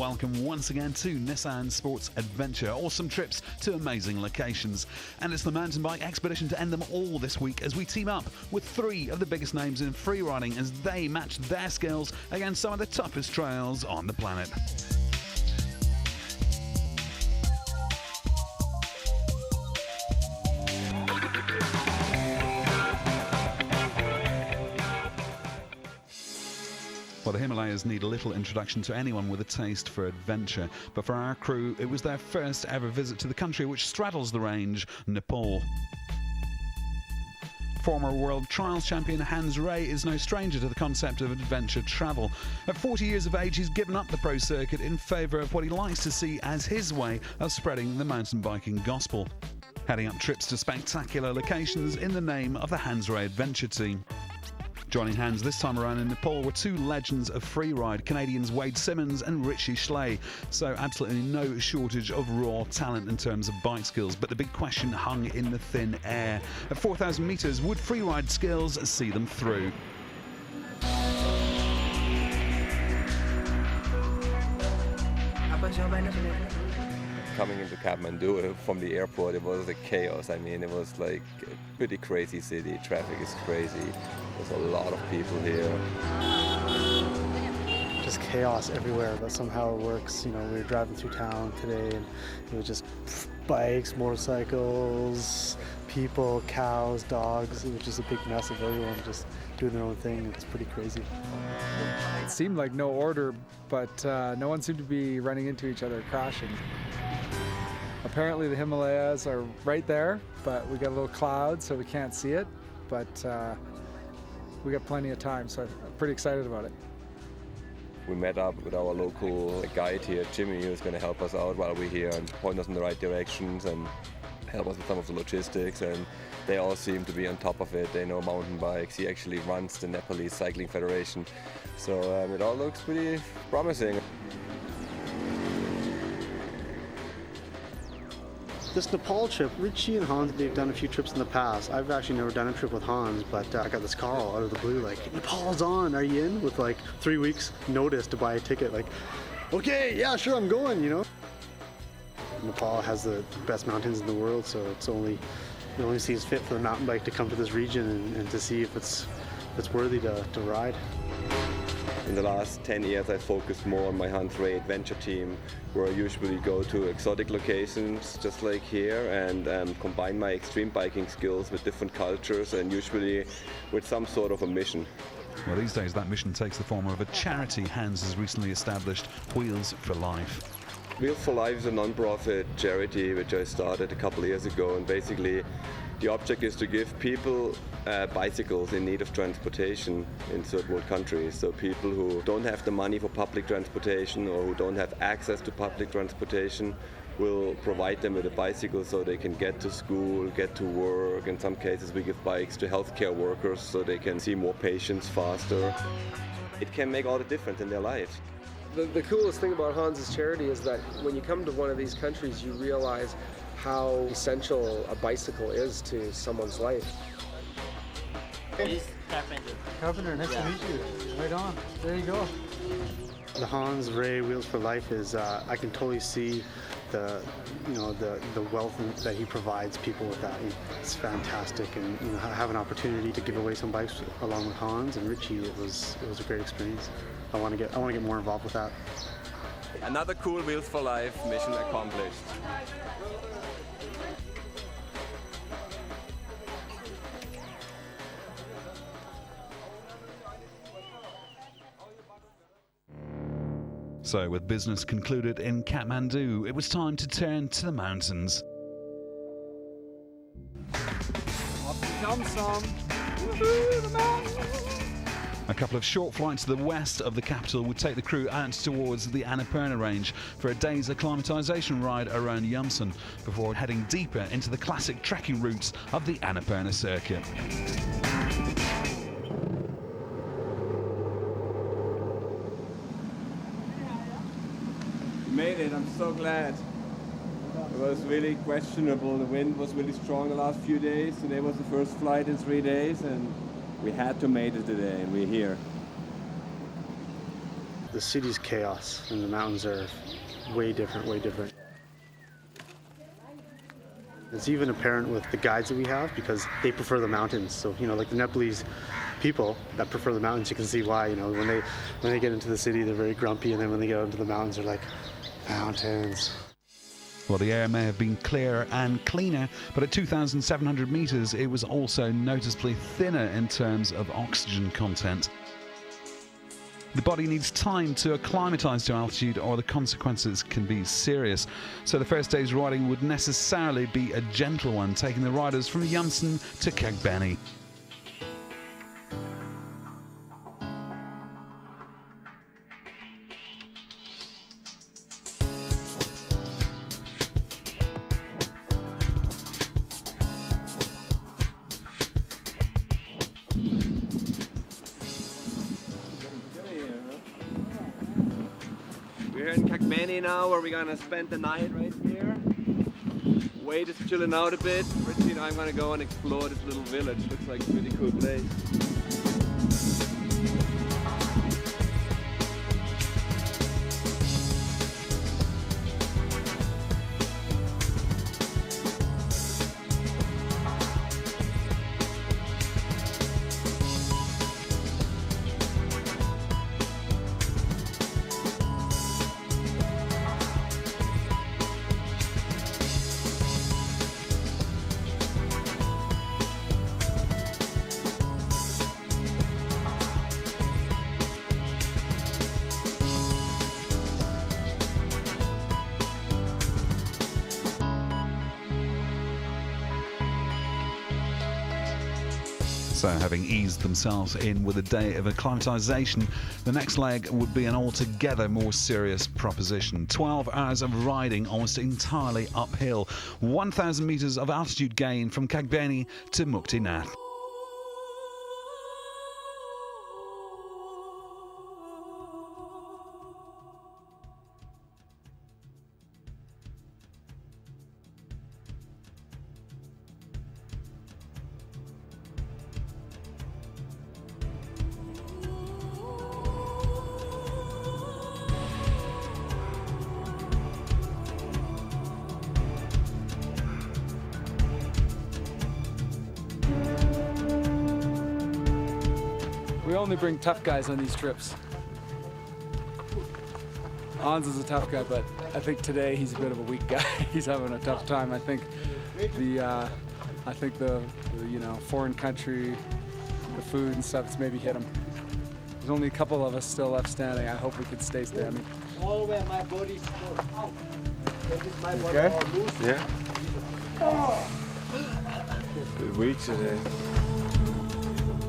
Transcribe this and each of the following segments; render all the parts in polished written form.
welcome once again to Nissan Sports Adventure. Awesome trips to amazing locations. And it's the mountain bike expedition to end them all this week as we team up with three of the biggest names in freeriding as they match their skills against some of the toughest trails on the planet. Well, the Himalayas need little introduction to anyone with a taste for adventure, but for our crew, it was their first ever visit to the country which straddles the range, Nepal. Former World Trials champion Hans Ray is no stranger to the concept of adventure travel. At 40 years of age, he's given up the pro circuit in favour of what he likes to see as his way of spreading the mountain biking gospel, heading up trips to spectacular locations in the name of the Hans Ray Adventure team. Joining Hans this time around in Nepal were two legends of freeride, Canadians Simmons and Richie Schley. So absolutely no shortage of raw talent in terms of bike skills, but the big question hung in the thin air. At 4,000 metres, would freeride skills see them through? Coming into Kathmandu from the airport, it was a chaos. I mean, it was like a pretty crazy city. Traffic is crazy. There's a lot of people here. Just chaos everywhere, but somehow it works. You know, we were driving through town today and it was just bikes, motorcycles, people, cows, dogs. It was just a big mess of everyone just doing their own thing. It's pretty crazy. It seemed like no order, but no one seemed to be running into each other, crashing. Apparently the Himalayas are right there, but we got a little cloud so we can't see it, but we got plenty of time, so I'm pretty excited about it. We met up with our local guide here, Jimmy, who's going to help us out while we're here and point us in the right directions and help us with some of the logistics, and they all seem to be on top of it. They know mountain bikes. He actually runs the Nepalese Cycling Federation, so it all looks pretty promising. This Nepal trip, Richie and Hans, they've done a few trips in the past. I've actually never done a trip with Hans, but I got this call out of the blue, like, Nepal's on, are you in? With like 3 weeks notice to buy a ticket, like, okay, yeah, sure, I'm going, you know? Nepal has the best mountains in the world, so it only seems fit for the mountain bike to come to this region and to see if it's worthy to ride. In the last 10 years, I focused more on my Hans Ray Adventure team, where I usually go to exotic locations, just like here, and combine my extreme biking skills with different cultures, and usually with some sort of a mission. Well, these days that mission takes the form of a charity Hans has recently established, Wheels for Life. Wheels for Life is a non-profit charity which I started a couple of years ago, and basically the object is to give people bicycles in need of transportation in third world countries. So people who don't have the money for public transportation or who don't have access to public transportation, will provide them with a bicycle so they can get to school, get to work. In some cases we give bikes to healthcare workers so they can see more patients faster. It can make all the difference in their lives. The coolest thing about Hans's charity is that when you come to one of these countries, you realize how essential a bicycle is to someone's life. Carpenter, nice to meet you. Right on. There you go. The Hans Ray Wheels for Life is, I can totally see the wealth that he provides people with that. It's fantastic, and have an opportunity to give away some bikes along with Hans and Richie. It was a great experience. I want to get more involved with that. Another cool Wheels for Life mission accomplished. So, with business concluded in Kathmandu, it was time to turn to the mountains. Off to come some. Woohoo, the mountains! A couple of short flights to the west of the capital would take the crew out towards the Annapurna range for a day's acclimatisation ride around Yumsun before heading deeper into the classic trekking routes of the Annapurna circuit. Made it, I'm so glad. It was really questionable. The wind was really strong the last few days. Today was the first flight in 3 days, and we had to make it today, and we're here. The city's chaos and the mountains are way different, way different. It's even apparent with the guides that we have because they prefer the mountains. So, like the Nepalese people that prefer the mountains, you can see why, when they get into the city, they're very grumpy, and then when they get out into the mountains, they're like, mountains. Well, the air may have been clearer and cleaner, but at 2,700 meters, it was also noticeably thinner in terms of oxygen content. The body needs time to acclimatise to altitude, or the consequences can be serious. So the first day's riding would necessarily be a gentle one, taking the riders from Janssen to Kagbeni. We're here in Kagbeni now, where we're gonna spend the night right here. Wade is chilling out a bit. Richie and I'm gonna go and explore this little village. Looks like a really cool place. So, having eased themselves in with a day of acclimatisation, the next leg would be an altogether more serious proposition. 12 hours of riding almost entirely uphill, 1,000 metres of altitude gain from Kagbeni to Muktinath. We only bring tough guys on these trips. Hans is a tough guy, but I think today he's a bit of a weak guy. He's having a tough time. I think the foreign country, the food and stuff, it's maybe hit him. There's only a couple of us still left standing. I hope we can stay standing. All where my body's out. My body Okay. all loose. Yeah. Good week today.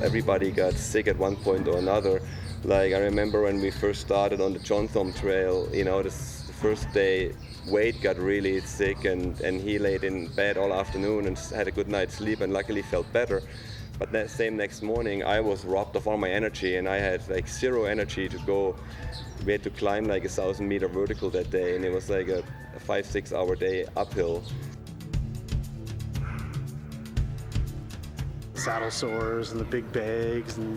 Everybody got sick at one point or another. Like, I remember when we first started on the John Thumb Trail, the first day, Wade got really sick and he laid in bed all afternoon and had a good night's sleep and luckily felt better. But that same next morning, I was robbed of all my energy and I had like zero energy to go. We had to climb like 1,000 meter vertical that day, and it was like a 5-6 hour day uphill. Saddle sores and the big bags and